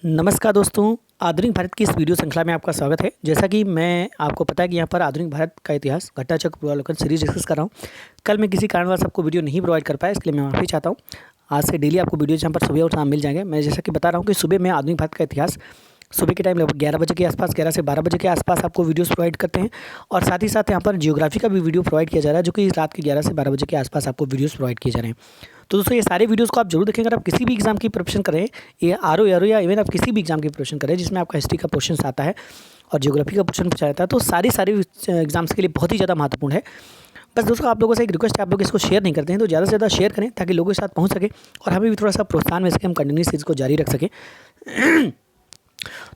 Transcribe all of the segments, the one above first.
नमस्कार दोस्तों, आधुनिक भारत की इस वीडियो श्रृंखला में आपका स्वागत है। जैसा कि मैं आपको पता है कि यहाँ पर आधुनिक भारत का इतिहास घटनाचक्र पूर्वावलोकन सीरीज डिस्कस कर रहा हूँ। कल मैं किसी कारणवश आपको वीडियो नहीं प्रोवाइड कर पाया, इसलिए मैं माफ़ी चाहता हूँ। आज से डेली आपको वीडियो जहाँ पर सुबह और शाम मिल जाएंगे। मैं जैसा कि बता रहा हूँ कि सुबह में आधुनिक भारत का इतिहास सुबह के टाइम लगभग 11 बजे के आसपास, 11 से 12 बजे के आसपास आपको वीडियोस प्रोवाइड करते हैं। और साथ ही साथ यहाँ पर जियोग्राफी का भी वीडियो प्रोवाइड किया जा रहा है, जो कि रात के 11 से 12 बजे के आसपास आपको वीडियोस प्रोवाइड किए जा रहे हैं। तो दोस्तों, ये सारे वीडियोस को आप जरूर देखें। अगर आप किसी भी एग्जाम की प्रिपरेशन करें, ये आर या इवन आप किसी भी एग्जाम की प्रिपरेशन करें जिसमें आपका हिस्ट्री का क्वेश्चन आता है और जियोग्राफी का क्वेश्चन पूछा जाता है, तो सारे एग्जाम्स के लिए बहुत ही ज़्यादा महत्वपूर्ण है। बस दोस्तों, आप लोगों से एक रिक्वेस्ट है, आप लोग इसको शेयर नहीं करते हैं तो ज़्यादा से ज़्यादा शेयर करें ताकि लोगों के साथ पहुंच सके और हमें भी थोड़ा सा प्रोत्साहन मिल सके, हम कंटिन्यू सीरीज को जारी रख सकें।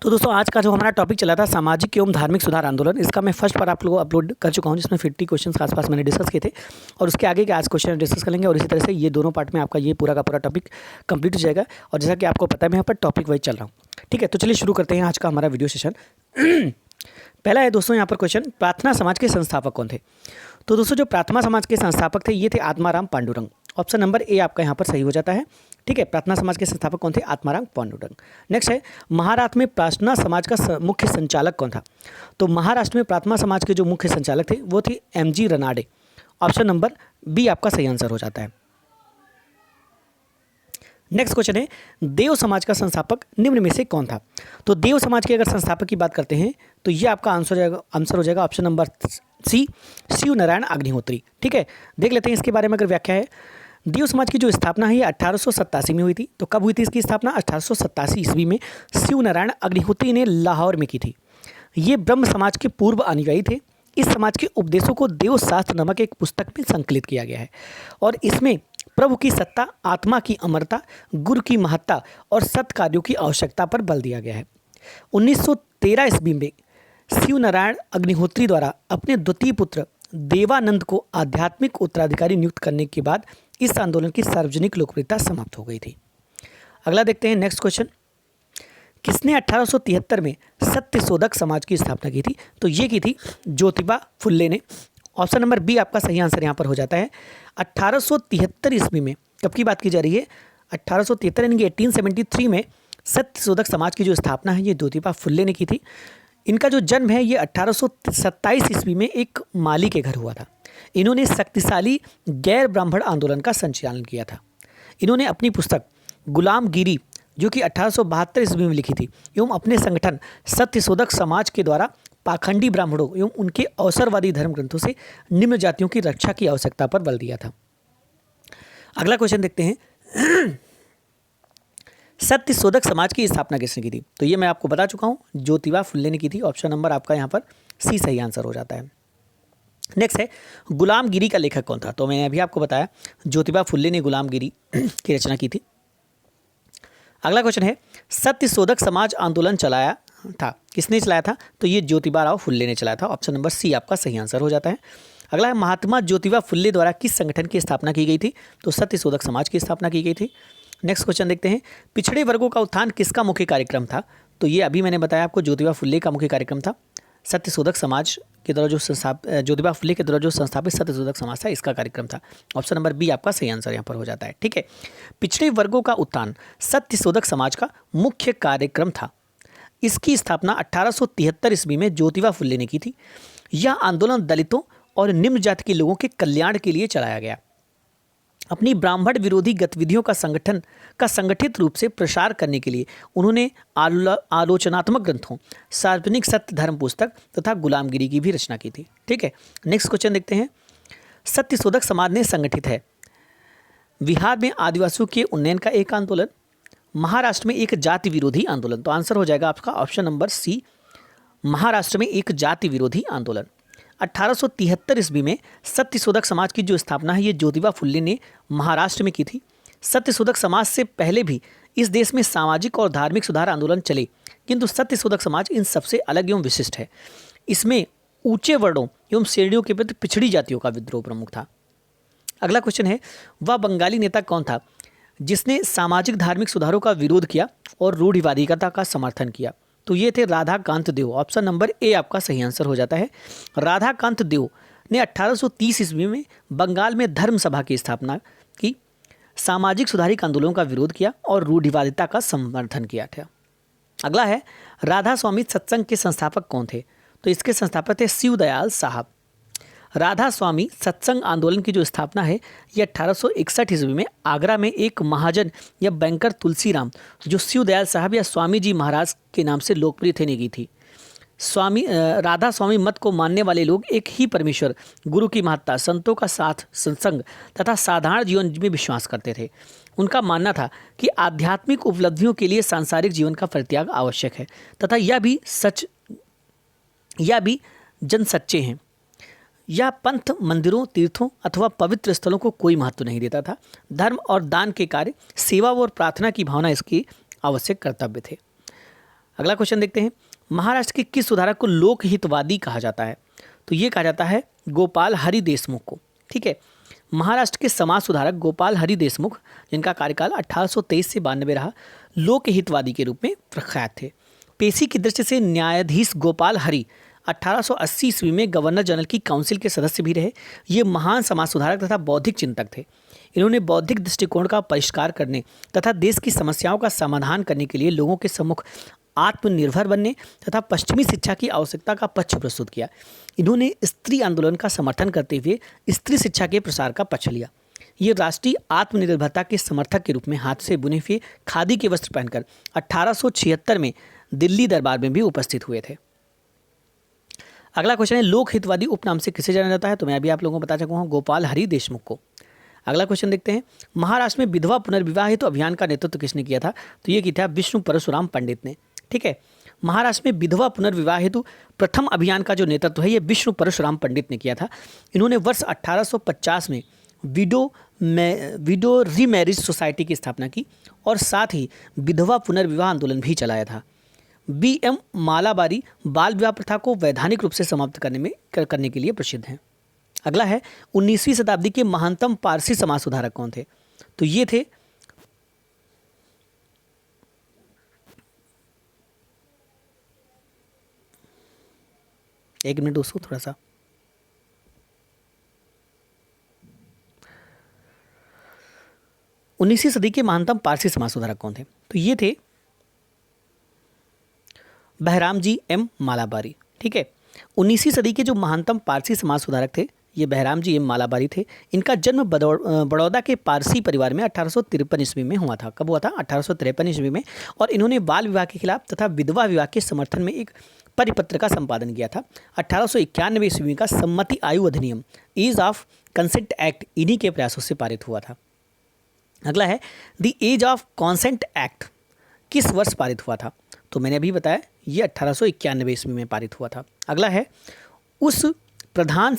तो दोस्तों, आज का जो हमारा टॉपिक चला था सामाजिक एवं धार्मिक सुधार आंदोलन, इसका मैं फर्स्ट पर आप लोगों को अपलोड कर चुका हूं, जिसमें 50 क्वेश्चन के आसपास मैंने डिस्कस किए थे। और उसके आगे के आज क्वेश्चन डिस्कस करेंगे और इसी तरह से ये दोनों पार्ट में आपका ये पूरा का पूरा टॉपिक कंप्लीट हो जाएगा। और जैसा कि आपको पता है, मैं यहाँ पर टॉपिक वाइज चल रहा हूँ। ठीक है, तो चलिए शुरू करते हैं आज का हमारा वीडियो सेशन। पहला है दोस्तों यहाँ पर क्वेश्चन, प्रार्थना समाज के संस्थापक कौन थे? तो दोस्तों, जो प्रार्थना समाज के संस्थापक थे ये थे Atmaram Pandurang. Option number A आपका यहाँ पर सही हो जाता है। ठीक है, प्रार्थना समाज के संस्थापक कौन थे? आत्माराम पांडुरंग। नेक्स्ट है, महाराष्ट्र में प्रार्थना समाज का मुख्य संचालक कौन था? तो महाराष्ट्र में प्रार्थना समाज के जो मुख्य संचालक थे वो थे M G. Ranade. Option number B आपका सही आंसर हो जाता है। नेक्स्ट क्वेश्चन है, देव समाज का संस्थापक निम्न में से कौन था? तो देव समाज के अगर संस्थापक की बात करते हैं तो ये आपका आंसर हो जाएगा option number C, Shiv Narayan Agnihotri. ठीक है, देख लेते हैं इसके बारे में अगर व्याख्या है। देव समाज की जो स्थापना है ये 1887 में हुई थी। तो कब हुई थी इसकी स्थापना? 1887 ईस्वी में शिव नारायण अग्निहोत्री ने लाहौर में की थी। ये ब्रह्म समाज के पूर्व अनुयायी थे। इस समाज के उपदेशों को देव शास्त्र नामक एक पुस्तक में संकलित किया गया है और इसमें प्रभु की सत्ता, आत्मा की अमरता, गुरु की महत्ता और सत्कार्यों की आवश्यकता पर बल दिया गया है। 1913 ईस्वी में शिव नारायण अग्निहोत्री द्वारा अपने द्वितीय पुत्र देवानंद को आध्यात्मिक उत्तराधिकारी नियुक्त करने के बाद इस आंदोलन की सार्वजनिक लोकप्रियता समाप्त हो गई थी। अगला देखते हैं नेक्स्ट क्वेश्चन, किसने 1873 में सत्यशोधक समाज की स्थापना की थी? तो ये की थी ज्योतिबा फुल्ले ने। ऑप्शन नंबर बी आपका सही आंसर यहाँ पर हो जाता है। 1873 ईस्वी में, कब की बात की जा रही है? 1873 यानी कि 1873 में सत्यशोधक समाज की जो स्थापना है ये ज्योतिबा फुल्ले ने की थी। इनका जो जन्म है ये 1827 ईस्वी में एक माली के घर हुआ था। इन्होंने शक्तिशाली गैर ब्राह्मण आंदोलन का संचालन किया था। इन्होंने अपनी पुस्तक गुलामगिरी, जो कि 1872 ईस्वी में लिखी थी, एवं अपने संगठन सत्यशोधक समाज के द्वारा पाखंडी ब्राह्मणों एवं उनके अवसरवादी धर्म ग्रंथों से निम्न जातियों की रक्षा की आवश्यकता पर बल दिया था। अगला क्वेश्चन देखते हैं, सत्यशोधक समाज की स्थापना किसने की थी? तो ये मैं आपको बता चुका हूँ, ज्योतिबा फुल्ले ने की थी। ऑप्शन नंबर आपका यहाँ पर सी सही आंसर हो जाता है। नेक्स्ट है, गुलामगिरी का लेखक कौन था? तो मैंने अभी आपको बताया ज्योतिबा फुल्ले ने गुलामगिरी की रचना की थी। अगला क्वेश्चन है, सत्यशोधक समाज आंदोलन चलाया था, किसने चलाया था? तो ये ज्योतिबा राव फुल्ले ने चलाया था। ऑप्शन नंबर सी आपका सही आंसर हो जाता है। अगला है, महात्मा ज्योतिबा फुल्ले द्वारा किस संगठन की स्थापना की गई थी? तो सत्यशोधक समाज की स्थापना की गई थी। नेक्स्ट क्वेश्चन देखते हैं, पिछड़े वर्गों का उत्थान किसका मुख्य कार्यक्रम था? तो ये अभी मैंने बताया आपको, ज्योतिबा फुल्ले का मुख्य कार्यक्रम था। सत्यशोधक समाज के द्वारा जो ज्योतिबा फुल्ले के द्वारा जो संस्थापित सत्यशोधक समाज था, इसका कार्यक्रम था। ऑप्शन नंबर बी आपका सही आंसर यहाँ पर हो जाता है। ठीक है, पिछड़े वर्गों का उत्थान सत्यशोधक समाज का मुख्य कार्यक्रम था। इसकी स्थापना 1873 ईस्वी में ज्योतिबा फुल्ले ने की थी। यह आंदोलन दलितों और निम्न जाति के लोगों के कल्याण के लिए चलाया गया। अपनी ब्राह्मण विरोधी गतिविधियों का संगठित रूप से प्रसार करने के लिए उन्होंने आलोचनात्मक ग्रंथों, सार्वजनिक सत्य धर्म पुस्तक तथा गुलामगिरी की भी रचना की थी। ठीक है, नेक्स्ट क्वेश्चन देखते हैं, सत्यशोधक समाज ने संगठित है बिहार में आदिवासियों के उन्नयन का एक आंदोलन, महाराष्ट्र में एक जाति विरोधी आंदोलन। तो आंसर हो जाएगा आपका ऑप्शन नंबर सी, महाराष्ट्र में एक जाति विरोधी आंदोलन। 1873 ईस्वी में सत्यशोधक समाज की जो स्थापना है ये ज्योतिबा फुल्ले ने महाराष्ट्र में की थी। सत्यशोधक समाज से पहले भी इस देश में सामाजिक और धार्मिक सुधार आंदोलन चले, किंतु सत्यशोधक समाज इन सबसे अलग एवं विशिष्ट है। इसमें ऊंचे वर्णों एवं श्रेणियों के प्रति पिछड़ी जातियों का विद्रोह प्रमुख था। अगला क्वेश्चन है, वह बंगाली नेता कौन था जिसने सामाजिक धार्मिक सुधारों का विरोध किया और रूढ़िवादिता का समर्थन किया? तो ये थे राधाकांत देव। ऑप्शन नंबर ए आपका सही आंसर हो जाता है। राधाकांत देव ने 1830 ईस्वी में बंगाल में धर्म सभा की स्थापना की, सामाजिक सुधारिक आंदोलनों का विरोध किया और रूढ़िवादिता का समर्थन किया था। अगला है राधा स्वामी सत्संग के संस्थापक कौन थे? तो इसके संस्थापक थे शिवदयाल साहब। राधा स्वामी सत्संग आंदोलन की जो स्थापना है ये 1861 ईस्वी में आगरा में एक महाजन या बैंकर तुलसीराम जो शिवदयाल साहब या स्वामी जी महाराज के नाम से लोकप्रिय थे ने की थी। राधा स्वामी मत को मानने वाले लोग एक ही परमेश्वर, गुरु की महत्ता, संतों का साथ, सत्संग तथा साधारण जीवन में विश्वास करते थे। उनका मानना था कि आध्यात्मिक उपलब्धियों के लिए सांसारिक जीवन का परित्याग आवश्यक है तथा यह भी जन सच्चे हैं। यह पंथ मंदिरों, तीर्थों अथवा पवित्र स्थलों को कोई महत्व नहीं देता था। धर्म और दान के कार्य, सेवा और प्रार्थना की भावना इसकी आवश्यक कर्तव्य थे। अगला क्वेश्चन देखते हैं, महाराष्ट्र के किस सुधारक को लोकहितवादी कहा जाता है? तो ये कहा जाता है गोपाल हरि देशमुख को। ठीक है, महाराष्ट्र के समाज सुधारक गोपाल हरि देशमुख, जिनका कार्यकाल 1823 से 92 रहा, लोकहितवादी के रूप में प्रख्यात थे। पेशी की दृष्टि से न्यायाधीश गोपाल हरि 1880 ईस्वी में गवर्नर जनरल की काउंसिल के सदस्य भी रहे। ये महान समाज सुधारक तथा बौद्धिक चिंतक थे। इन्होंने बौद्धिक दृष्टिकोण का परिष्कार करने तथा देश की समस्याओं का समाधान करने के लिए लोगों के सम्मुख आत्मनिर्भर बनने तथा पश्चिमी शिक्षा की आवश्यकता का पक्ष प्रस्तुत किया। इन्होंने स्त्री आंदोलन का समर्थन करते हुए स्त्री शिक्षा के प्रसार का पक्ष लिया। ये राष्ट्रीय आत्मनिर्भरता के समर्थक के रूप में हाथ से बुने हुए खादी के वस्त्र पहनकर 1876 में दिल्ली दरबार में भी उपस्थित हुए थे। अगला क्वेश्चन है, लोक हितवादी उपनाम से किसे जाना जाता है? तो मैं अभी आप लोगों को बता चुका हूँ, गोपाल हरि देशमुख को। अगला क्वेश्चन देखते हैं, महाराष्ट्र में विधवा पुनर्विवाह हेतु अभियान का नेतृत्व किसने किया था? तो ये किया था विष्णु परशुराम पंडित ने। ठीक है, महाराष्ट्र में विधवा पुनर्विवाह हेतु प्रथम अभियान का जो नेतृत्व है ये विष्णु परशुराम पंडित ने किया था। इन्होंने वर्ष 1850 में विडो रीमैरिज सोसाइटी की स्थापना की और साथ ही विधवा पुनर्विवाह आंदोलन भी चलाया था। BM मालाबारी बाल विवाह प्रथा को वैधानिक रूप से समाप्त करने के लिए प्रसिद्ध हैं। अगला है, 19वीं शताब्दी के महानतम पारसी समाज सुधारक कौन थे? तो ये थे एक मिनट दोस्तों, थोड़ा सा 19वीं सदी के महानतम पारसी समाज सुधारक कौन थे? तो ये थे बहराम जी एम मालाबारी। ठीक है, 19वीं सदी के जो महानतम पारसी समाज सुधारक थे ये बहराम जी एम मालाबारी थे। इनका जन्म बड़ौदा के पारसी परिवार में 1853 ईस्वी में हुआ था। कब हुआ था? 1853 ईस्वी में। और इन्होंने बाल विवाह के खिलाफ तथा विधवा विवाह के समर्थन में एक परिपत्र का संपादन किया था। 1891 ईस्वी का सम्मति आयु अधिनियम, एज ऑफ कंसेंट एक्ट, इन्हीं के प्रयासों से पारित हुआ था। अगला है, the age of consent act किस वर्ष पारित हुआ था? तो मैंने अभी बताया ये 1891 ईस्वी में पारित हुआ था। अगला है, उसका प्रधान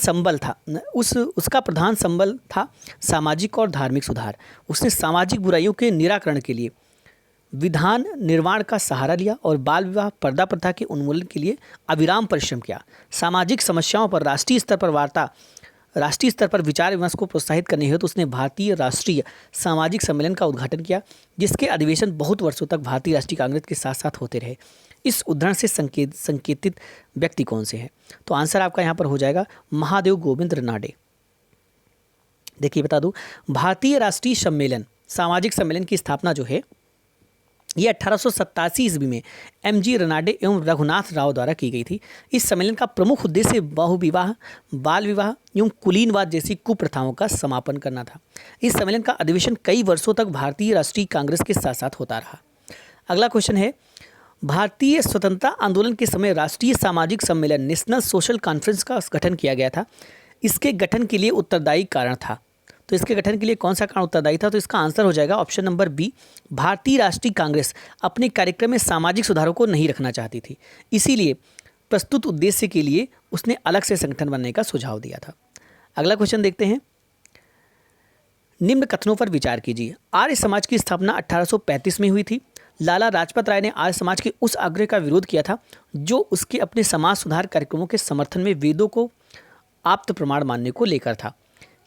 संबल था सामाजिक और धार्मिक सुधार। उसने सामाजिक बुराइयों के निराकरण के लिए विधान निर्माण का सहारा लिया और बाल विवाह, पर्दा प्रथा के उन्मूलन के लिए अविराम परिश्रम किया। सामाजिक समस्याओं पर राष्ट्रीय स्तर पर विचार विमर्श को प्रोत्साहित करने हेतु उसने भारतीय राष्ट्रीय सामाजिक सम्मेलन का उद्घाटन किया, जिसके अधिवेशन बहुत वर्षों तक भारतीय राष्ट्रीय कांग्रेस के साथ साथ होते रहे। इस उद्धरण से संकेतित व्यक्ति कौन से हैं? तो आंसर आपका यहाँ पर हो जाएगा महादेव गोविंद रनाडे। देखिए बता दूं, भारतीय राष्ट्रीय सम्मेलन सामाजिक सम्मेलन की स्थापना जो है ये 1887 ईस्वी में MG रनाडे एवं रघुनाथ राव द्वारा की गई थी। इस सम्मेलन का प्रमुख उद्देश्य बहुविवाह, बाल विवाह एवं कुलीनवाद जैसी कुप्रथाओं का समापन करना था। इस सम्मेलन का अधिवेशन कई वर्षों तक भारतीय राष्ट्रीय कांग्रेस के साथ साथ होता रहा। अगला क्वेश्चन है, भारतीय स्वतंत्रता आंदोलन के समय राष्ट्रीय सामाजिक सम्मेलन नेशनल सोशल कॉन्फ्रेंस का गठन किया गया था। इसके गठन के लिए उत्तरदायी कारण था। तो इसके गठन के लिए कौन सा कारण उत्तरदायी था? तो इसका आंसर हो जाएगा ऑप्शन नंबर बी, भारतीय राष्ट्रीय कांग्रेस अपने कार्यक्रम में सामाजिक सुधारों को नहीं रखना चाहती थी, इसीलिए प्रस्तुत उद्देश्य के लिए उसने अलग से संगठन बनने का सुझाव दिया था। अगला क्वेश्चन देखते हैं, निम्न कथनों पर विचार कीजिए। आर्य समाज की स्थापना 1835 में हुई थी। लाला लाजपत राय ने आर्य समाज के उस आग्रह का विरोध किया था जो उसके अपने समाज सुधार कार्यक्रमों के समर्थन में वेदों को आप्त प्रमाण मानने को लेकर था।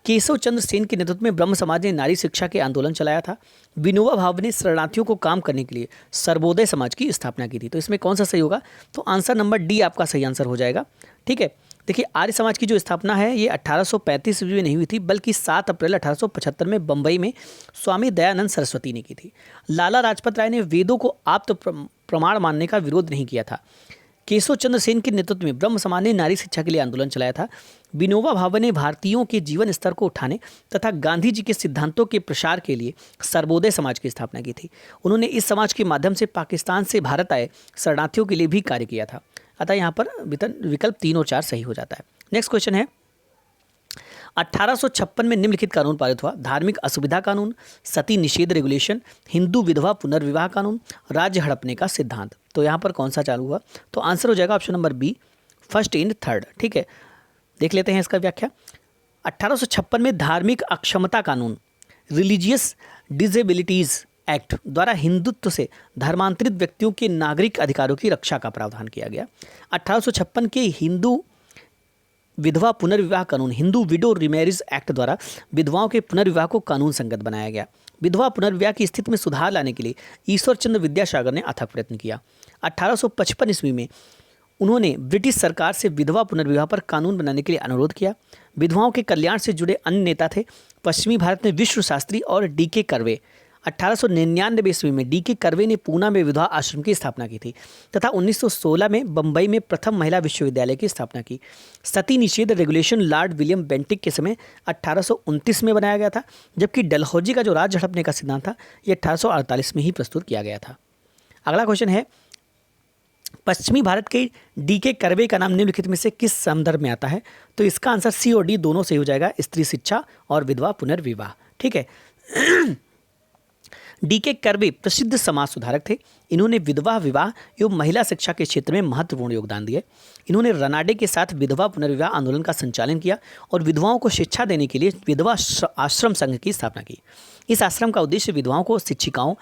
केशव चंद्र सेन के नेतृत्व में ब्रह्म समाज ने नारी शिक्षा के आंदोलन चलाया था। विनोबा भावे ने शरणार्थियों को काम करने के लिए सर्वोदय समाज की स्थापना की थी। तो इसमें कौन सा सही होगा? तो आंसर नंबर डी आपका सही आंसर हो जाएगा। ठीक है, देखिए आर्य समाज की जो स्थापना है ये 1835 ईस्वी में नहीं हुई थी, बल्कि 7 अप्रैल 1875 में बम्बई में स्वामी दयानंद सरस्वती ने की थी। लाला लाजपत राय ने वेदों को आप्त प्रमाण मानने का विरोध नहीं किया था। केशव चंद्र सेन के नेतृत्व में ब्रह्म समाज ने नारी शिक्षा के लिए आंदोलन चलाया था। विनोबा भावे ने भारतीयों के जीवन स्तर को उठाने तथा गांधी जी के सिद्धांतों के प्रसार के लिए सर्वोदय समाज की स्थापना की थी। उन्होंने इस समाज के माध्यम से पाकिस्तान से भारत आए शरणार्थियों के लिए भी कार्य किया था। अतः यहाँ पर विकल्प 3 और 4 सही हो जाता है। नेक्स्ट क्वेश्चन है, 1856 में निम्नलिखित कानून पारित हुआ: धार्मिक असुविधा कानून, सती निषेध रेगुलेशन, हिंदू विधवा पुनर्विवाह कानून, राज्य हड़पने का सिद्धांत। तो यहाँ पर कौन सा चालू हुआ? तो आंसर हो जाएगा option number B, first and third. ठीक है, देख लेते हैं इसका व्याख्या। 1856 में धार्मिक अक्षमता कानून, रिलीजियस डिसेबिलिटीज एक्ट द्वारा हिंदुत्व से धर्मांतरित व्यक्तियों के नागरिक अधिकारों की रक्षा का प्रावधान किया गया। 1856 के हिंदू विधवा पुनर्विवाह कानून, हिंदू विडो रिमैरिज एक्ट द्वारा विधवाओं के पुनर्विवाह को कानून संगत बनाया गया। विधवा पुनर्विवाह की स्थिति में सुधार लाने के लिए ईश्वर चंद्र विद्यासागर ने अथक प्रयत्न किया। 1855 ईस्वी में उन्होंने ब्रिटिश सरकार से विधवा पुनर्विवाह पर कानून बनाने के लिए अनुरोध किया। विधवाओं के कल्याण से जुड़े अन्य नेता थे पश्चिमी भारत में विश्व शास्त्री और डी.के. कर्वे। 1899 ईस्वी में डी.के. कर्वे ने पूना में विधवा आश्रम की स्थापना की थी तथा 1916 में बंबई में प्रथम महिला विश्वविद्यालय की स्थापना की। सती निषेध रेगुलेशन लॉर्ड विलियम बेंटिक के समय 1829 में बनाया गया था, जबकि डलहौजी का जो राज्य हड़पने का सिद्धांत था ये 1848 में ही प्रस्तुत किया गया था। अगला क्वेश्चन है, पश्चिमी भारत के डी.के. कर्वे का नाम निम्नलिखित में से किस संदर्भ में आता है? तो इसका आंसर सी और डी दोनों सही हो जाएगा, स्त्री शिक्षा और विधवा पुनर्विवाह। ठीक है, डी.के. कर्वे प्रसिद्ध समाज सुधारक थे। इन्होंने विधवा विवाह एवं महिला शिक्षा के क्षेत्र में महत्वपूर्ण योगदान दिए। इन्होंने रनाडे के साथ विधवा पुनर्विवाह आंदोलन का संचालन किया और विधवाओं को शिक्षा देने के लिए विधवा आश्रम संघ की स्थापना की। इस आश्रम का उद्देश्य विधवाओं को शिक्षिकाओं,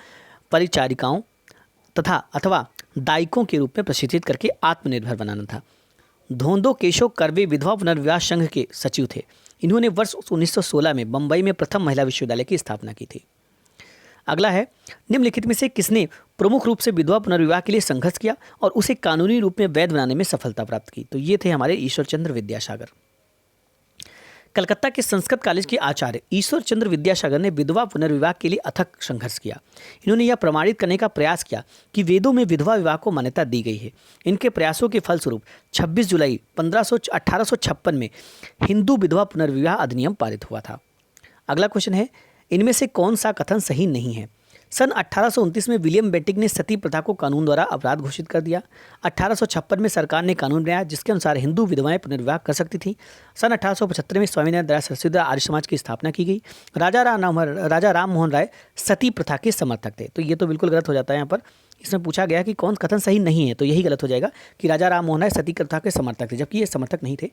परिचारिकाओं अथवा दायिकों के रूप में प्रशिक्षित करके आत्मनिर्भर बनाना था। धोंदो केशव कर्वे विधवा पुनर्विवाह संघ के सचिव थे। इन्होंने वर्ष 1916 में बंबई में प्रथम महिला विश्वविद्यालय की स्थापना की थी। अगला है, निम्नलिखित में से किसने प्रमुख रूप से विधवा पुनर्विवाह के लिए संघर्ष किया और उसे कानूनी रूप में वैध बनाने में सफलता प्राप्त की? तो ये थे हमारे ईश्वर चंद्र विद्यासागर। कलकत्ता के संस्कृत कॉलेज के आचार्य ईश्वर चंद्र विद्यासागर ने विधवा पुनर्विवाह के लिए अथक संघर्ष किया। इन्होंने यह प्रमाणित करने का प्रयास किया कि वेदों में विधवा विवाह को मान्यता दी गई है। इनके प्रयासों के फलस्वरूप 26 जुलाई 1856 में हिंदू विधवा पुनर्विवाह अधिनियम पारित हुआ था। अगला क्वेश्चन है, इनमें से कौन सा कथन सही नहीं है? सन 1829 में विलियम बेंटिक ने सती प्रथा को कानून द्वारा अपराध घोषित कर दिया। 1856 में सरकार ने कानून बनाया जिसके अनुसार हिंदू विधवाएं पुनर्विवाह कर सकती थी। सन 1875 में स्वामीनारायण दयाल सरस्वती द्वारा आर्य समाज की स्थापना की गई। राजा राम मोहन राय सती प्रथा के समर्थक थे। तो ये तो बिल्कुल गलत हो जाता है। यहाँ पर इसमें पूछा गया कि कौन कथन सही नहीं है, तो यही गलत हो जाएगा कि राजा राम मोहन राय सती प्रथा के समर्थक थे, जबकि ये समर्थक नहीं थे।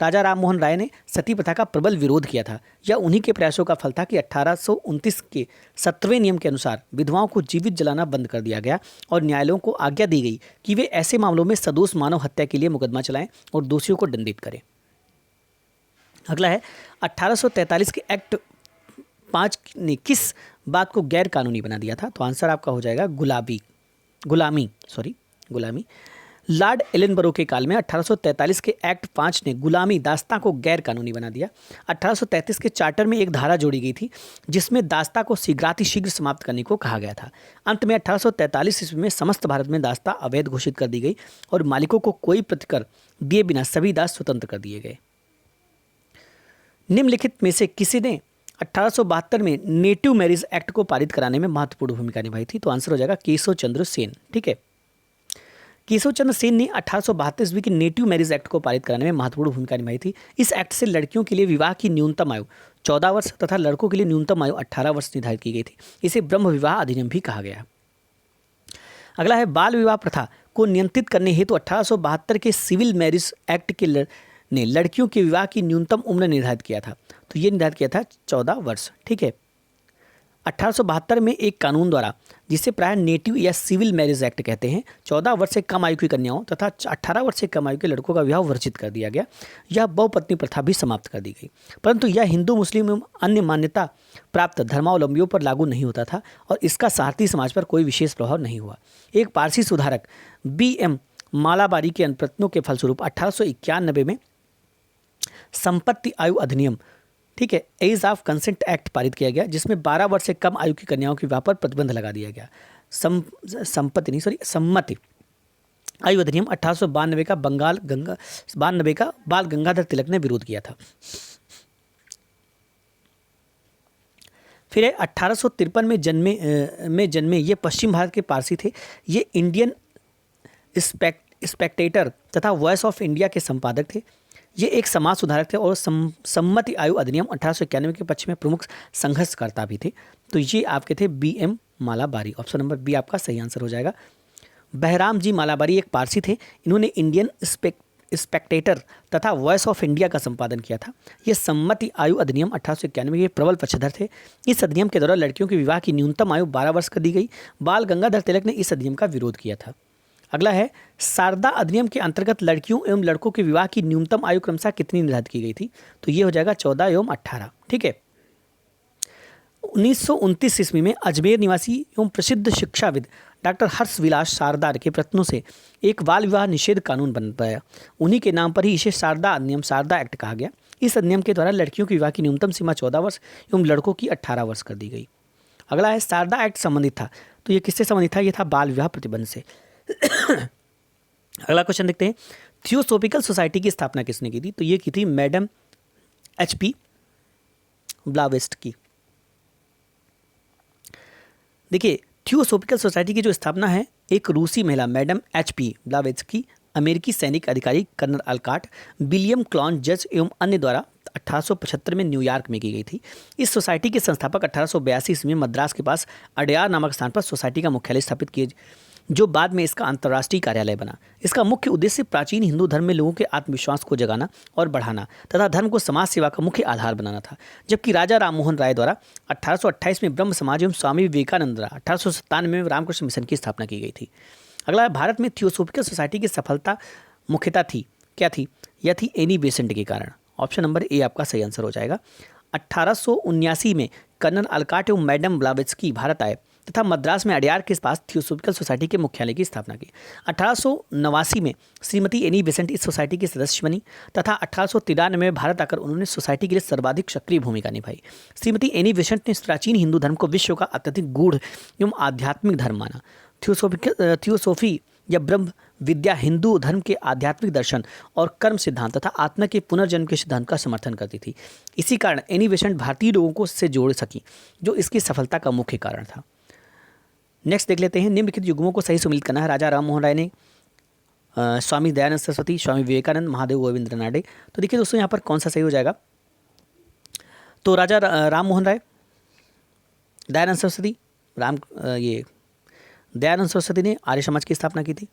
राजा राम मोहन राय ने सती प्रथा का प्रबल विरोध किया था। यह उन्हीं के प्रयासों का फल था कि 1829 के 17वें नियम के अनुसार विधवाओं को जीवित जलाना बंद कर दिया गया और न्यायालयों को आज्ञा दी गई कि वे ऐसे मामलों में सदोष मानव हत्या के लिए मुकदमा चलाएं और दोषियों को दंडित करें। अगला है, 1843 के एक्ट 5 ने किस बात को गैर कानूनी बना दिया था? तो आंसर आपका हो जाएगा गुलामी। लॉर्ड एलनबरो के काल में 1843 के एक्ट 5 ने गुलामी दास्तां को गैर कानूनी बना दिया। 1833 के चार्टर में एक धारा जोड़ी गई थी जिसमें दास्तां को शीघ्र समाप्त करने को कहा गया था। अंत में 1843 ईस्वी में समस्त भारत में दास्तां अवैध घोषित कर दी गई और मालिकों को कोई प्रतिकर दिए बिना सभी दास स्वतंत्र कर दिए गए। निम्नलिखित में से किसी ने 1872 में नेटिव मैरिज एक्ट को पारित कराने में महत्वपूर्ण भूमिका निभाई थी? तो आंसर हो जाएगा केशव चंद्र सेन। ठीक है, केशव चंद्र सेन ने 1872 ईस्वी के नेटिव मैरिज एक्ट को पारित कराने में महत्वपूर्ण भूमिका निभाई थी। इस एक्ट से लड़कियों के लिए विवाह की न्यूनतम आयु 14 वर्ष तथा लड़कों के लिए न्यूनतम आयु 18 वर्ष निर्धारित की गई थी। इसे ब्रह्म विवाह अधिनियम भी कहा गया। अगला है, बाल विवाह प्रथा को नियंत्रित करने हेतु 1872 के सिविल मैरिज एक्ट ने लड़कियों के विवाह की न्यूनतम उम्र निर्धारित किया था। तो ये निर्धारित किया था 14 वर्ष। ठीक है, 1872 में एक कानून द्वारा, जिसे प्राय नेटिव या सिविल मैरिज एक्ट कहते हैं, 14 वर्ष से कम आयु की कन्याओं तथा 18 वर्ष से कम आयु के लड़कों का विवाह वर्जित कर दिया गया। यह बहुपत्नी प्रथा भी समाप्त कर दी गई, परंतु यह हिंदू, मुस्लिम एवं अन्य मान्यता प्राप्त धर्मावलंबियों पर लागू नहीं होता था और इसका सारथी समाज पर कोई विशेष प्रभाव नहीं हुआ। एक पारसी सुधारक B.M. मालाबारी के प्रयत्नों के फलस्वरूप 1891 में संपत्ति आयु अधिनियम, ठीक है, एज ऑफ कंसेंट एक्ट पारित किया गया, जिसमें 12 वर्ष से कम आयु की कन्याओं के विवाह पर प्रतिबंध लगा दिया गया। सम्मति आयु अधिनियम 1892 का बाल गंगाधर तिलक ने विरोध किया था। फिर 1853 में जन्मे ये पश्चिम भारत के पारसी थे। ये इंडियन स्पेक्टेटर तथा वॉइस ऑफ इंडिया के संपादक थे। ये एक समाज सुधारक थे और सम्मति आयु अधिनियम 1891 के पक्ष में प्रमुख संघर्षकर्ता भी थे। तो ये आपके थे BM Malabari. Option number B आपका सही आंसर हो जाएगा। बहराम जी मालाबारी एक पारसी थे। इन्होंने इंडियन स्पेक्टेटर तथा वॉइस ऑफ इंडिया का संपादन किया था। ये सम्मति आयु अधिनियम 1891 के प्रबल पक्षधर थे। इस अधिनियम के द्वारा लड़कियों के विवाह की न्यूनतम आयु 12 वर्ष कर दी गई। बाल गंगाधर तिलक ने इस अधिनियम का विरोध किया था। अगला है शारदा अधिनियम के अंतर्गत लड़कियों एवं लड़कों के विवाह की न्यूनतम आयु क्रमशः कितनी निर्धारित की गई थी? तो ये हो जाएगा 14 एवं 18। ठीक है। 1929 ईस्वी में अजमेर निवासी एवं प्रसिद्ध शिक्षाविद डॉक्टर हर्षविलास शारदार के प्रयत्नों से एक बाल विवाह निषेध कानून बन पाया। उन्हीं के नाम पर ही इसे शारदा अधिनियम, शारदा एक्ट कहा गया। इस अधिनियम के द्वारा लड़कियों के विवाह की न्यूनतम सीमा 14 वर्ष एवं लड़कों की 18 वर्ष कर दी गई। अगला है शारदा एक्ट संबंधित था। तो ये किससे संबंधित था? ये था बाल विवाह प्रतिबंध से। अगला क्वेश्चन देखते हैं। थियोसोफिकल सोसाइटी की स्थापना किसने की थी? तो ये की थी मैडम HP ब्लावेस्ट की। देखिए, थियोसोफिकल सोसाइटी की जो स्थापना है एक रूसी महिला मैडम HP ब्लावेत्स्की, अमेरिकी सैनिक अधिकारी कर्नल अल्काट, विलियम क्लॉन जज एवं अन्य द्वारा 1875 में न्यूयॉर्क में की गई थी। इस सोसाइटी के संस्थापक 1882 ईस्वी में मद्रास के पास अडयार नामक स्थान पर सोसाइटी का मुख्यालय स्थापित किए, जो बाद में इसका अंतर्राष्ट्रीय कार्यालय बना। इसका मुख्य उद्देश्य प्राचीन हिंदू धर्म में लोगों के आत्मविश्वास को जगाना और बढ़ाना तथा धर्म को समाज सेवा का मुख्य आधार बनाना था। जबकि राजा राममोहन राय द्वारा 1828 में ब्रह्म समाज एवं स्वामी विवेकानंद द्वारा 1897 में रामकृष्ण मिशन की स्थापना की गई थी। अगला, भारत में थियोसोफिकल सोसाइटी की सफलता मुख्यतः थी क्या थी? यह थी एनी बेसेंट के कारण। ऑप्शन नंबर ए आपका सही आंसर हो जाएगा। 1879 में कर्नल अल्काट एवं मैडम ब्लावेत्स्की भारत आए तथा मद्रास में अडयार के पास थियोसोफिकल सोसाइटी के मुख्यालय की स्थापना की। 1889 में श्रीमती एनी बेसेंट इस सोसाइटी की सदस्य बनी तथा 1893 में भारत आकर उन्होंने सोसाइटी के लिए सर्वाधिक सक्रिय भूमिका निभाई। श्रीमती एनी बेसेंट ने प्राचीन हिंदू धर्म को विश्व का अत्यधिक गूढ़ एवं आध्यात्मिक धर्म माना। थियोसोफी या ब्रह्म विद्या हिंदू धर्म के आध्यात्मिक दर्शन और कर्म सिद्धांत तथा आत्मा के पुनर्जन्म के सिद्धांत का समर्थन करती थी। इसी कारण एनी बेसेंट भारतीय लोगों को से जोड़ सकी, जो इसकी सफलता का मुख्य कारण था। नेक्स्ट देख लेते हैं। निम्नलिखित युग्मों को सही सुमेलित करना है। राजा राममोहन राय ने, स्वामी दयानंद सरस्वती, स्वामी विवेकानंद, महादेव गोविंद रानडे। तो देखिए दोस्तों, यहाँ पर कौन सा सही हो जाएगा? तो राजा राममोहन राय, दयानंद सरस्वती, दयानंद सरस्वती ने आर्य समाज की स्थापना की थी।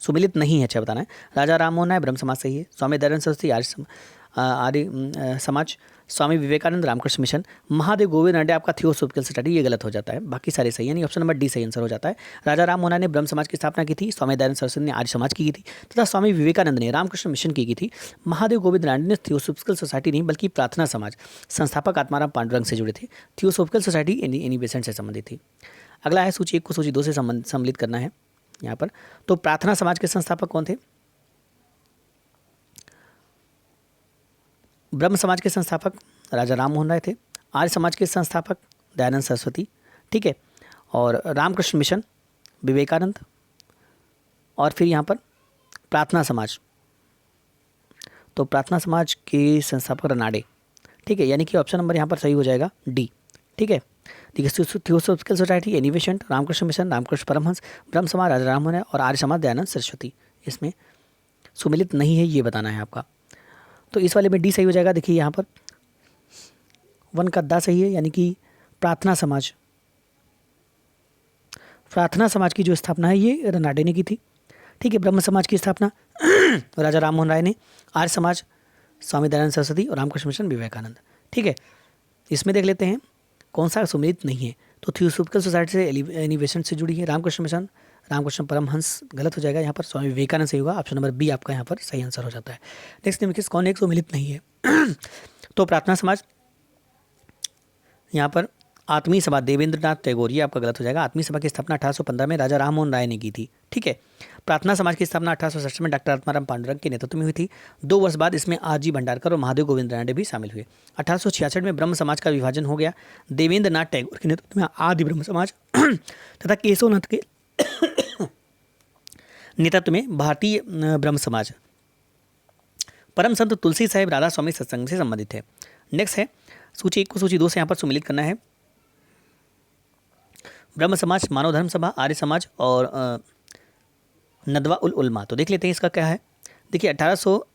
सुमिलित नहीं है, अच्छा बताना है। राजा राममोहन राय ब्रह्म समाज सही है। स्वामी दयानंद सरस्वती आर्य समाज, स्वामी विवेकानंद रामकृष्ण मिशन, महादेव गोविंद रानडे आपका थियोसोफिकल सोसाइटी, ये गलत हो जाता है। बाकी सारे सही है, नहीं। ऑप्शन नंबर डी सही आंसर हो जाता है। राजा राममोहन राय ने ब्रह्म समाज की स्थापना की थी। स्वामी दयानंद सरस्वती ने आर्य समाज की थी तथा स्वामी विवेकानंद ने रामकृष्ण मिशन की थी। महादेव गोविंद रानडे ने थियोसोफिकल सोसाइटी नहीं बल्कि प्रार्थना समाज, संस्थापक आत्माराम पांडुरंग से जुड़े थे। थियोसोफिकल सोसाइटी एनी बेसेंट से संबंधित थी। अगला है सूची 1 को सूची 2 से सम्मिलित करना है यहाँ पर। तो प्रार्थना समाज के संस्थापक कौन थे? ब्रह्म समाज के संस्थापक राजा राममोहन राय थे। आर्य समाज के संस्थापक दयानंद सरस्वती, ठीक है। और रामकृष्ण मिशन विवेकानंद, और फिर यहाँ पर प्रार्थना समाज, तो प्रार्थना समाज के संस्थापक रानडे, ठीक है। यानी कि ऑप्शन नंबर यहाँ पर सही हो जाएगा डी, ठीक है। Theosophical society Annie Besant, Ramakrishna mission Ramakrishna Paramhansa, Brahmo Samaj Raja Rammohan Roy और आर्य समाज दयानंद सरस्वती। इसमें सुमिलित नहीं है, ये बताना है आपका। तो इस वाले में डी सही हो जाएगा। देखिए यहाँ पर 1 का दा सही है, यानी कि प्रार्थना समाज, प्रार्थना समाज की जो स्थापना है ये रानडे ने की थी, ठीक है। ब्रह्म समाज की स्थापना राजा राममोहन राय ने, आर्य समाज स्वामी दयानंद सरस्वती और रामकृष्ण मिशन विवेकानंद, ठीक है। इसमें देख लेते हैं कौन सा सुमिलित नहीं है। तो थियोसोफिकल सोसाइटी से एनी बेसेंट से जुड़ी है। रामकृष्ण मिशन रामकृष्ण परमहंस गलत हो जाएगा, यहाँ पर स्वामी विवेकानंद सही होगा। ऑप्शन नंबर बी आपका यहाँ पर सही आंसर हो जाता है। नेक्स्ट निम्नलिखित कौन एक सुमिलित नहीं है? तो प्रार्थना समाज, यहाँ पर आत्मीय सभा देवेंद्रनाथ टैगोर, ये आपका गलत हो जाएगा। आत्मीय सभा की स्थापना 1815 में राजा राम मोहन राय ने की थी, ठीक है। प्रार्थना समाज की स्थापना 1867 में डॉक्टर आत्माराम पांडुरंग के नेतृत्व में हुई थी। 2 वर्ष बाद इसमें आर.जी. भंडारकर और महादेव गोविंद रानडे भी शामिल हुए। 1866 में ब्रह्म समाज का विभाजन हो गया। देवेंद्रनाथ टैगोर के नेतृत्व में आदि ब्रह्म समाज तथा केशवनाथ के नेतृत्व में भारतीय ब्रह्म समाज। परम संत तुलसी साहिब राधा स्वामी सत्संग से संबंधित है। नेक्स्ट है सूची 1 को सूची 2 से यहाँ पर सम्मिलित करना है। ब्रह्म समाज, मानव धर्म सभा, आर्य समाज और नदवा उल उलमा। तो देख लेते हैं इसका क्या है। देखिए 1800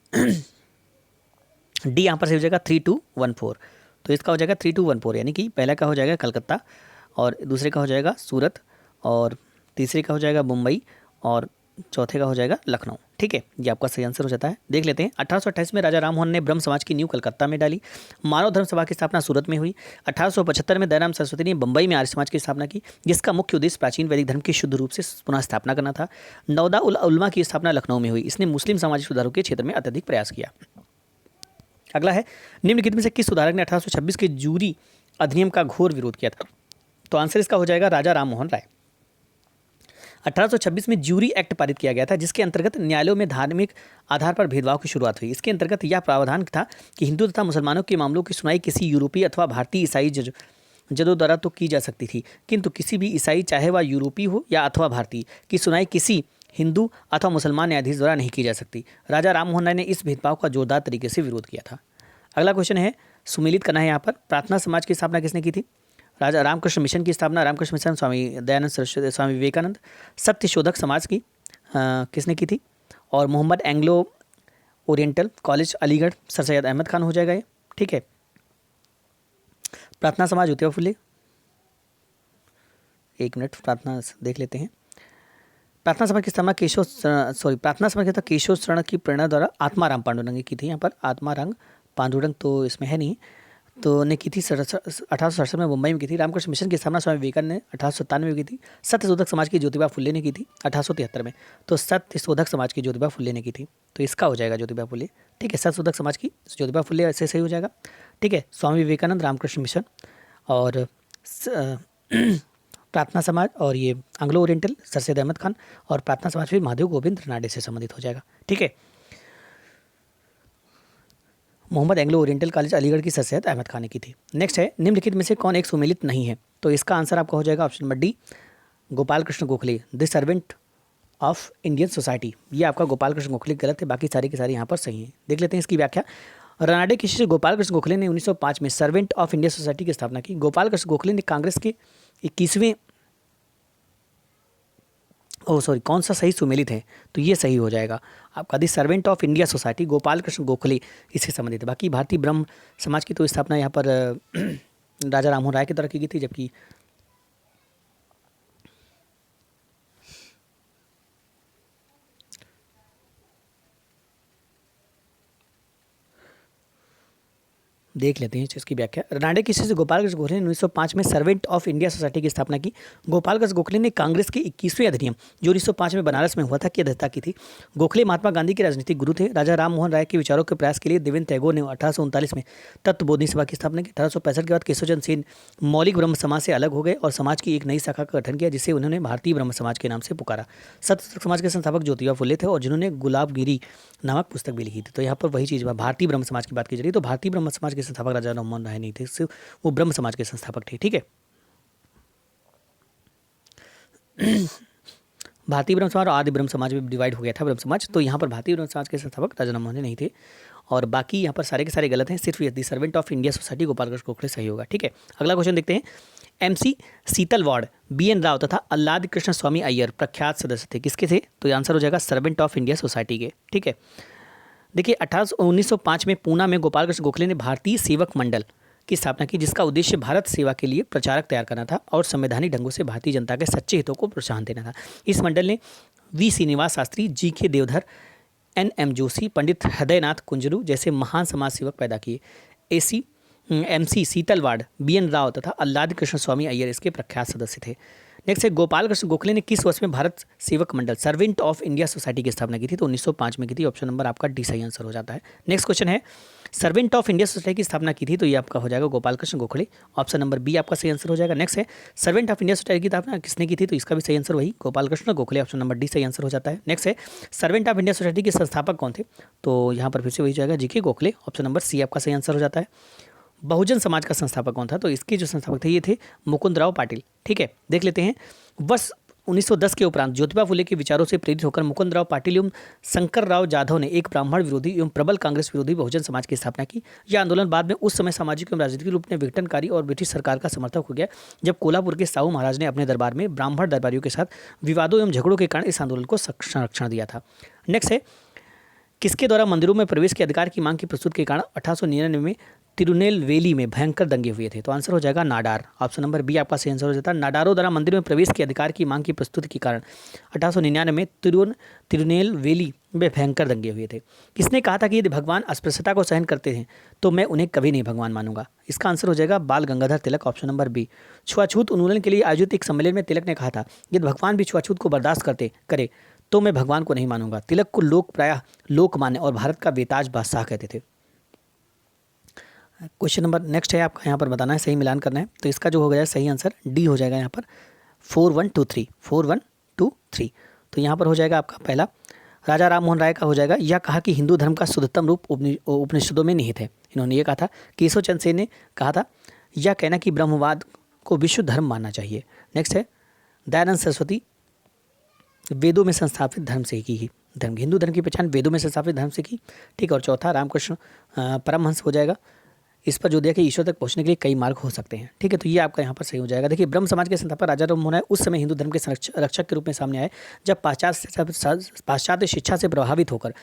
डी यहाँ पर से हो जाएगा 3214, तो इसका हो जाएगा 3214, यानी कि पहला का हो जाएगा कलकत्ता और दूसरे का हो जाएगा सूरत और तीसरे का हो जाएगा मुंबई और चौथे का हो जाएगा लखनऊ, ठीक है। ये आपका सही आंसर हो जाता है। देख लेते हैं 1828 में राजा राम मोहन ने ब्रह्म समाज की नींव कलकत्ता में डाली। मानव धर्म सभा की स्थापना सूरत में हुई। 1875 में दयाराम सरस्वती ने बंबई में आर्य समाज की स्थापना की, जिसका मुख्य उद्देश्य प्राचीन वैदिक धर्म की शुद्ध रूप से पुनः स्थापना करना था। नवदा उल उलमा की स्थापना लखनऊ में हुई। इसने मुस्लिम सामाजिक सुधारों के क्षेत्र में अत्यधिक प्रयास किया। अगला है निम्नलिखित में से किस सुधारक ने 1826 के जूरी अधिनियम का घोर विरोध किया था। तो आंसर इसका हो जाएगा राजा राम मोहन राय। 1826 में ज्यूरी एक्ट पारित किया गया था, जिसके अंतर्गत न्यायालयों में धार्मिक आधार पर भेदभाव की शुरुआत हुई। इसके अंतर्गत यह प्रावधान था कि हिंदू तथा मुसलमानों के मामलों की सुनवाई किसी यूरोपीय अथवा भारतीय ईसाई जजों द्वारा तो की जा सकती थी, किंतु किसी भी ईसाई चाहे वह यूरोपीय हो या अथवा भारतीय की सुनवाई किसी हिंदू अथवा मुसलमान न्यायाधीश द्वारा नहीं की जा सकती। राजा राम मोहन राय ने इस भेदभाव का जोरदार तरीके से विरोध किया था। अगला क्वेश्चन है, सुमेलित करना है यहाँ पर। प्रार्थना समाज की स्थापना किसने की थी। राजा रामकृष्ण मिशन की स्थापना रामकृष्ण मिशन, स्वामी दयानंद सरस्वती, स्वामी विवेकानंद। सत्य शोधक समाज की किसने की थी। और Mohammed Anglo Oriental College Aligarh, sir Syed Ahmad Khan हो जाएगा ये, ठीक है। प्रार्थना समाज ज्योतिबा फुले, एक मिनट प्रार्थना देख लेते हैं। प्रार्थना समाज की स्थापना प्रार्थना समाज की केशव शरण की प्रेरणा द्वारा आत्माराम पांडुरंग ने की थी। यहाँ पर आत्माराम पांडुरंग तो इसमें है नहीं, तो ने की थी 1867 में मुंबई में की थी। रामकृष्ण मिशन की स्थापना स्वामी विवेकानंद ने 1897 में की थी। सत्यशोधक समाज की ज्योतिबा फुले ने की थी 1873 में। तो सत्यशोधक समाज की ज्योतिबा फुले ने की थी, तो इसका हो जाएगा ज्योतिबा फुले, ठीक है। सत्यशोधक समाज की ज्योतिबा फुले ऐसे सही हो जाएगा, ठीक है। स्वामी विवेकानंद, रामकृष्ण मिशन और प्रार्थना समाज और ये Anglo Oriental sir Syed Ahmad Khan और प्रार्थना समाज फिर महादेव गोविंद रानडे से संबंधित हो जाएगा, ठीक है। Mohammed Anglo Oriental College Aligarh की सर सैयद अहमद खान ने की थी। नेक्स्ट है, निम्नलिखित में से कौन एक सुमेलित नहीं है। तो इसका आंसर आपका हो जाएगा option number D, Gopal Krishna Gokhale, the servant of Indian society. ये आपका गोपाल कृष्ण गोखले गलत है, बाकी सारे के सारे यहाँ पर सही हैं। देख लेते हैं इसकी व्याख्या। रानडे के शिष्य गोपाल कृष्ण गोखले ने 1905 में सर्वेंट ऑफ इंडियन सोसाइटी की स्थापना की। गोपाल कृष्ण गोखले ने कांग्रेस के 21वें कौन सा सही सुमेलित है, तो ये सही हो जाएगा आपका the servant of India society, Gopal Krishna Gokhale इससे संबंधित है। बाकी भारतीय ब्रह्म समाज की तो स्थापना यहाँ पर राजा राममोहन राय की द्वारा की गई थी, जबकि देख लेते हैं इसकी व्याख्या। रानडे के शिष्य गोपाल कृष्ण गोखले ने 1905 में सर्वेंट ऑफ इंडिया सोसाइटी की स्थापना की। गोपाल कृष्ण गोखले ने कांग्रेस के 21वें अधिनियम जो 1905 में बनारस में हुआ था की अध्यक्षता की थी। गोखले महात्मा गांधी के राजनीतिक गुरु थे। राजा राम मोहन राय के विचारों के प्रयास के लिए देवेंद्र टैगोर ने 1839 में तत्वबोधिनी सभा की स्थापना की। 1865 के बाद केशवचंद्र सेन मौलिक ब्रह्म समाज से अलग हो गए और समाज की एक नई शाखा का गठन किया, जिसे उन्होंने भारतीय ब्रह्म समाज के नाम से पुकारा। सत्य समाज के संस्थापक ज्योतिबा फुले थे और जिन्होंने गुलाबगिरी नामक पुस्तक भी लिखी थी। तो यहाँ पर वही चीज़ भारतीय ब्रह्म समाज की बात की जा रही है। तो भारतीय ब्रह्म समाज के संस्थापक राजा राम मोहन राय नहीं थे, सिर्फ वो ब्रह्म समाज के संस्थापक थे, ठीक है। भारतीय ब्रह्म समाज और आदि ब्रह्म समाज में डिवाइड हो गया था ब्रह्म समाज। तो यहाँ पर भारतीय ब्रह्म समाज के संस्थापक राजा राम मोहन नहीं थे और बाकी यहाँ पर सारे के सारे गलत हैं। सिर्फ यदि servant of India society Gopal Krishna Gokhale सही होगा, ठीक है। अगला क्वेश्चन देखते हैं। MC सीतलवाड़, BN राव तथा अल्लाद कृष्ण स्वामी अय्यर प्रख्यात सदस्य थे, किसके थे। तो आंसर हो जाएगा सर्वेंट ऑफ इंडिया सोसाइटी के, ठीक है। देखिए 1905 में पूना में गोपाल कृष्ण गोखले ने भारतीय सेवक मंडल की स्थापना की, जिसका उद्देश्य भारत सेवा के लिए प्रचारक तैयार करना था और संवैधानिक ढंगों से भारतीय जनता के सच्चे हितों को प्रोत्साहन देना था। इस मंडल ने V Srinivas Shastri, GK Deodhar, NM Joshi, Pandit Hridaynath Kunzru जैसे महान समाज सेवक पैदा किए। MC सीतलवाड़, BN राव तथा अल्लाद कृष्ण स्वामी अय्यर इसके प्रख्यात सदस्य थे। नेक्स्ट है गोपाल कृष्ण गोखले ने किस वर्ष में Bharat Sevak Mandal servant of India society की स्थापना की थी? तो 1905 में की थी। ऑप्शन नंबर आपका डी सही आंसर हो जाता है। नेक्स्ट क्वेश्चन है सर्वेंट ऑफ इंडिया सोसाइटी की स्थापना की थी, तो ये आपका हो जाएगा Gopal Krishna Gokhale. Option number B आपका सही आंसर हो जाएगा। नेक्स्ट है सर्वेंट ऑफ इंडिया सोसाइटी की स्थापना किसने की थी? तो इसका भी सही आंसर वही Gopal Krishna Gokhale. Option number D सही आंसर हो जाता है। नेक्स्ट है सर्वेंट ऑफ इंडिया सोसाइटी के संस्थापक कौन थे? तो यहाँ पर फिर से वही जाएगा G K Gokhale. Option number C आपका सही आंसर हो जाता है। बहुजन समाज का संस्थापक कौन था? तो इसके जो संस्थापक थे ये थे मुकुंदराव पाटिल। ठीक है, देख लेते हैं। वर्ष 1910 के उपरांत ज्योतिबा फुले के विचारों से प्रेरित होकर मुकुंदराव पाटिल एवं शंकरराव जाधव ने एक ब्राह्मण विरोधी एवं प्रबल कांग्रेस विरोधी बहुजन समाज की स्थापना की। यह आंदोलन बाद में उस समय सामाजिक एवं राजनीतिक रूप में विघटनकारी और ब्रिटिश सरकार का समर्थक हो गया, जब कोल्हापुर के साहू महाराज ने अपने दरबार में ब्राह्मण दरबारियों के साथ विवादों एवं झगड़ों के कारण इस आंदोलन को संरक्षण दिया था। नेक्स्ट है किसके द्वारा मंदिरों में प्रवेश के अधिकार की मांग की प्रस्तुत के कारण 1899 में तिरुनेलवेली में भयंकर दंगे हुए थे? तो आंसर हो जाएगा नाडार। ऑप्शन नंबर बी आपका सही आंसर हो जाता है। नाडारों द्वारा मंदिर में प्रवेश के अधिकार की मांग की प्रस्तुति के कारण 1899 में तिरुनेलवेली में भयंकर दंगे हुए थे। किसने कहा था कि यदि भगवान अस्पृश्यता को सहन करते हैं तो मैं उन्हें कभी नहीं भगवान मानूंगा? इसका आंसर हो जाएगा Bal Gangadhar Tilak. Option number B. छुआछूत उन्मूलन के लिए आयोजित एक सम्मेलन में तिलक ने कहा था यदि भगवान भी छुआछूत को बर्दाश्त करे तो मैं भगवान को नहीं मानूंगा। तिलक को लोग प्रायः लोकमान्य और भारत का बेताज बादशाह कहते थे। क्वेश्चन नंबर नेक्स्ट है आपका यहाँ पर बताना है, सही मिलान करना है। तो इसका जो हो गया सही आंसर डी हो जाएगा यहाँ पर 4123। तो यहाँ पर हो जाएगा आपका पहला राजा राम मोहन राय का हो जाएगा। यह कहा कि हिंदू धर्म का शुद्धतम रूप उपनिषदों में निहित है। इन्होंने ये कहा था। केशव चंद्र सेन ने कहा था यह कहना कि ब्रह्मवाद को विश्व धर्म मानना चाहिए। नेक्स्ट है दयानंद सरस्वती वेदों में संस्थापित धर्म से की धर्म हिंदू धर्म की पहचान वेदों में संस्थापित धर्म से की। ठीक है, और चौथा रामकृष्ण परमहंस हो जाएगा। इस पर जो दिया कि ईश्वर तक पहुंचने के लिए कई मार्ग हो सकते हैं। ठीक है, तो ये आपका यहाँ पर सही हो जाएगा। देखिए ब्रह्म समाज के संस्थापक राजा राम मोहन राय उस समय हिंदू धर्म के रक्षक के रूप में सामने आए जब पाश्चात्य शिक्षा से प्रभावित होकर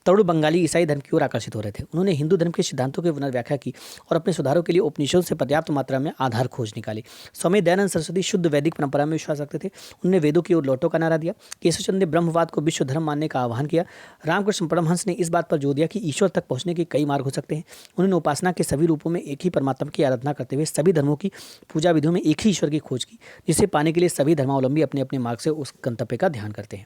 तरुण बंगाली ईसाई धर्म की ओर आकर्षित हो रहे थे। उन्होंने हिंदू धर्म के सिद्धांतों की पुनर्व्याख्या की और अपने सुधारों के लिए उपनिषदों से पर्याप्त मात्रा में आधार खोज निकाली। स्वामी दयानंद सरस्वती शुद्ध वैदिक परंपरा में विश्वास रखते थे। उन्होंने वेदों की ओर लौटो का नारा दिया। केशव चंद्र ने ब्रह्मवाद को विश्व धर्म मानने का आह्वान किया। रामकृष्ण परमहंस ने इस बात पर जोर दिया कि ईश्वर तक पहुंचने के कई मार्ग हो सकते हैं। उन्होंने उपासना के सभी रूपों में एक ही परमात्मा की आराधना करते हुए सभी धर्मों की पूजा विधियों में एक ही ईश्वर की खोज की, जिसे पाने के लिए सभी धर्मावलंबी अपने अपने मार्ग से उस गंतव्य का ध्यान करते हैं।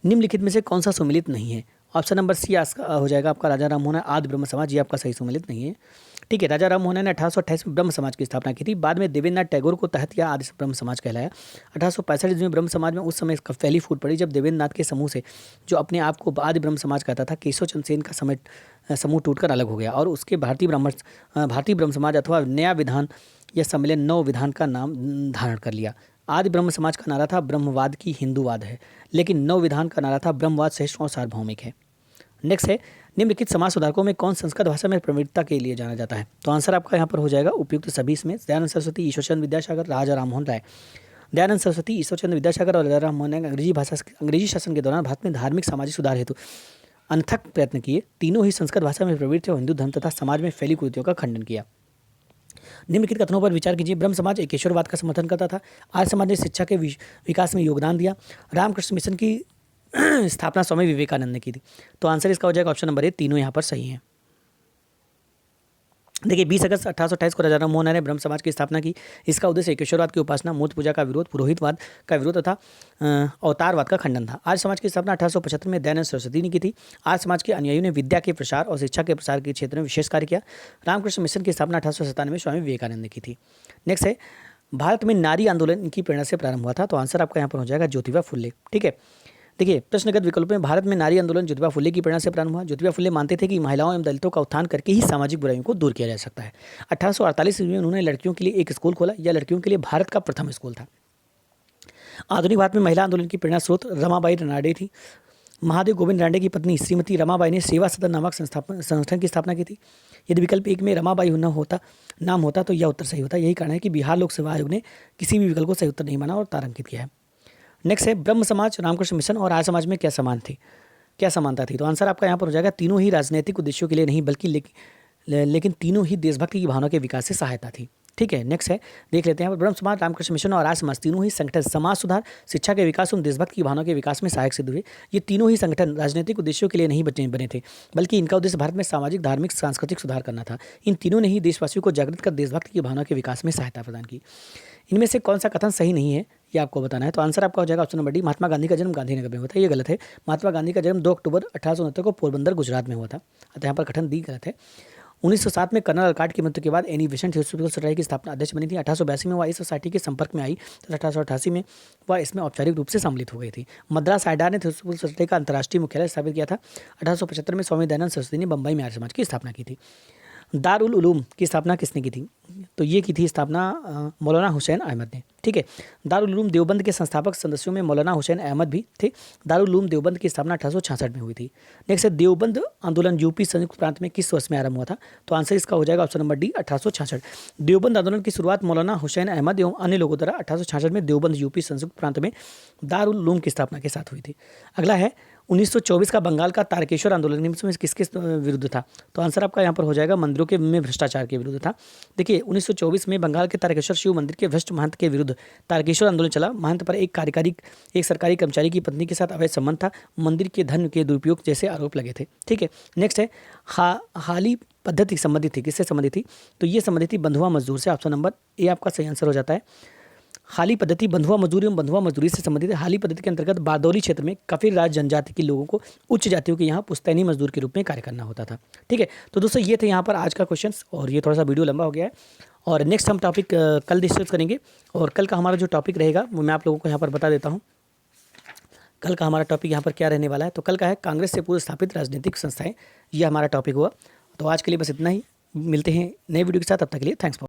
निम्नलिखित में से कौन सा सुमिलित नहीं है? ऑप्शन नंबर सी हो जाएगा आपका राजा राम मोहन आदि ब्रह्म समाज। ये आपका सही सुमिलित नहीं है। ठीक है, राजा राम मोहन ने 1828 में ब्रह्म समाज की स्थापना की थी। बाद में देवेंद्रनाथ टैगोर को तहत यह आदि ब्रह्म समाज कहलाया। 1865 में ब्रह्म समाज में उस समय इसका पहली फूट पड़ी जब देवेंद्रनाथ के समूह से जो अपने आप को आदि ब्रह्म समाज कहता था केशव चंद्र सेन का समूह टूटकर अलग हो गया और उसके भारतीय ब्रह्म समाज अथवा नया विधान या सम्मेलन नव विधान का नाम धारण कर लिया। आदि ब्रह्म समाज का नारा था ब्रह्मवाद की हिंदूवाद है, लेकिन नव विधान का नारा था ब्रह्मवाद श्रेष्ठ और सार्वभौमिक है। नेक्स्ट है निम्नलिखित समाज सुधारकों में कौन संस्कृत भाषा में प्रवीणता के लिए जाना जाता है? तो आंसर आपका यहाँ पर हो जाएगा उपयुक्त सभी इसमें दयानंद सरस्वती, ईश्वरचंद्र विद्यासागर, राजा राम मोहन राय। दयानंद सरस्वती, ईश्वरचंद्र विद्यासागर और राजा राम मोहन राय अंग्रेजी शासन के दौरान भारत में धार्मिक सामाजिक सुधार हेतु अनथक प्रयत्न किए। तीनों ही संस्कृत भाषा में प्रवृत्त थे और हिंदू धर्म तथा समाज में फैली कुरीतियों का खंडन किया। निम्नलिखित कथनों पर विचार कीजिए। ब्रह्म समाज एक ईश्वरवाद का समर्थन करता था। आर्य समाज ने शिक्षा के विकास में योगदान दिया। रामकृष्ण मिशन की स्थापना स्वामी विवेकानंद ने की थी। तो आंसर इसका हो जाएगा ऑप्शन नंबर ए, तीनों यहाँ पर सही हैं। देखिए 20 अगस्त 1828 को राजा राम मोहन राय ने ब्रह्म समाज की स्थापना की। इसका उद्देश्य ईश्वरवाद की उपासना, मूर्ति पूजा का विरोध, पुरोहितवाद का विरोध तथा अवतारवाद का खंडन था। आर्य समाज की स्थापना 1875 में दयानंद सरस्वती ने की थी। आर्य समाज के अनुयायियों ने विद्या के प्रसार और शिक्षा के प्रसार के क्षेत्र में विशेष कार्य किया। रामकृष्ण मिशन की स्थापना 1897 में स्वामी विवेकानंद ने की थी। नेक्स्ट है भारत में नारी आंदोलन इनकी प्रेरणा से प्रारंभ हुआ था। तो आंसर आपका यहाँ पर हो जाएगा ज्योतिबा फुल्ले। ठीक है, देखिए प्रश्नगत विकल्प में भारत में नारी आंदोलन ज्योतिबा फुले की प्रेरणा से प्रारंभ हुआ। ज्योतिबा फुले मानते थे कि महिलाओं एवं दलितों का उत्थान करके ही सामाजिक बुराइयों को दूर किया जा सकता है। 1848 में उन्होंने लड़कियों के लिए एक स्कूल खोला। यह लड़कियों के लिए भारत का प्रथम स्कूल था। आधुनिक भारत में महिला आंदोलन की प्रेरणा स्रोत रमाबाई रानडे थी। महादेव गोविंद रानडे की पत्नी श्रीमती रमाबाई ने सेवा सदन नामक संगठन की स्थापना की थी। यदि विकल्प एक में रमाबाई नाम होता तो यह उत्तर सही होता। यही कारण है कि बिहार लोक सेवा आयोग ने किसी भी विकल्प को सही उत्तर नहीं माना और तारांकित किया है। नेक्स्ट है ब्रह्म समाज, रामकृष्ण मिशन और आर्य समाज में क्या समानता थी? तो आंसर आपका यहाँ पर हो जाएगा तीनों ही राजनीतिक उद्देश्यों के लिए नहीं बल्कि लेकिन तीनों ही देशभक्ति की भावना के विकास से सहायता थी। ठीक है, नेक्स्ट है देख लेते हैं। ब्रह्म समाज, रामकृष्ण मिशन और आर्य समाज तीनों ही संगठन समाज सुधार, शिक्षा के विकास और देशभक्ति की भावना के विकास में सहायक सिद्ध हुए। ये तीनों ही संगठन राजनीतिक उद्देश्यों के लिए नहीं बने थे बल्कि इनका उद्देश्य भारत में सामाजिक, धार्मिक, सांस्कृतिक सुधार करना था। इन तीनों ने ही देशवासियों को जागृत कर देशभक्ति की भावना के विकास में सहायता प्रदान की। इनमें से कौन सा कथन सही नहीं है ये आपको बताना है। तो आंसर आपका हो जाएगा option number D, Mahatma Gandhi का जन्म गांधीनगर में हुआ था। ये गलत है। महात्मा गांधी का जन्म 2 अक्टूबर 1869 को पोरबंदर गुजरात में हुआ था। अतः यहाँ पर कथन दी गलत है। 1907 में कर्नल अलकाट की मृत्यु के बाद एनी बेसेंट थियोसॉफिकल सोसाइटी की स्थापना अध्यक्ष बनी थी। 1882 में वह इस सोसाइटी के संपर्क में आई तथा 1888 में वह इसमें औपचारिक रूप से सम्मिलित हो गई थी। मद्रास हाईडार ने थियोसॉफिकल सोसाइटी का अंतर्राष्ट्रीय मुख्यालय स्थापित किया था। 1875 में स्वामी दयानंद सरस्वती ने बम्बई में आर्य समाज की स्थापना की थी। दारुल उलूम की स्थापना किसने की थी? तो ये की थी स्थापना मौलाना हुसैन अहमद ने। ठीक है। दारुल उलूम देवबंद के संस्थापक सदस्यों में मौलाना हुसैन अहमद भी थे। दारुल उलूम देवबंद की स्थापना 1866 में हुई थी। नेक्स्ट है, देवबंद आंदोलन यूपी संयुक्त प्रांत में किस वर्ष में आरंभ हुआ था? तो आंसर इसका हो जाएगा ऑप्शन नंबर डी, 1866। देवबंद आंदोलन की शुरुआत मौलाना हुसैन अहमद एवं अन्य लोगों द्वारा 1866 में देवबंद यूपी संयुक्त प्रांत में दारुल उलूम की स्थापना के साथ हुई थी। अगला है 1924 का बंगाल का तारकेश्वर आंदोलन निम्न में किसके विरुद्ध था? तो आंसर आपका यहाँ पर हो जाएगा मंदिरों के में भ्रष्टाचार के विरुद्ध था। देखिए 1924 में बंगाल के तारकेश्वर शिव मंदिर के भ्रष्ट महंत के विरुद्ध तारकेश्वर आंदोलन चला। महंत पर एक सरकारी कर्मचारी की पत्नी के साथ अवैध संबंध था। मंदिर के धन के दुरुपयोग जैसे आरोप लगे थे। ठीक है। नेक्स्ट है, हाली पद्धति संबंधित थी, किससे संबंधित थी? तो ये संबंधित थी बंधुआ मजदूर से। ऑप्शन नंबर ए आपका सही आंसर हो जाता है। हाली पद्धति बंधुआ मजदूरी एवं बंधुआ मजदूरी से संबंधित है। हाली पद्धति के अंतर्गत बारदौली क्षेत्र में कफिर राज जनजाति के लोगों को उच्च जातियों के यहाँ पुश्तैनी मजदूर के रूप में कार्य करना होता था। ठीक है। तो दोस्तों ये थे यहाँ पर आज का क्वेश्चंस, और ये थोड़ा सा वीडियो लंबा हो गया है, और नेक्स्ट हम टॉपिक कल डिस्कस करेंगे। और कल का हमारा जो टॉपिक रहेगा वो मैं आप लोगों को यहाँ पर बता देता हूँ। कल का हमारा टॉपिक यहाँ पर क्या रहने वाला है? तो कल का है कांग्रेस से पूर्व स्थापित राजनीतिक संस्थाएं। ये हमारा टॉपिक हुआ। तो आज के लिए बस इतना ही। मिलते हैं नए वीडियो के साथ, तब तक के लिए थैंक्स फॉर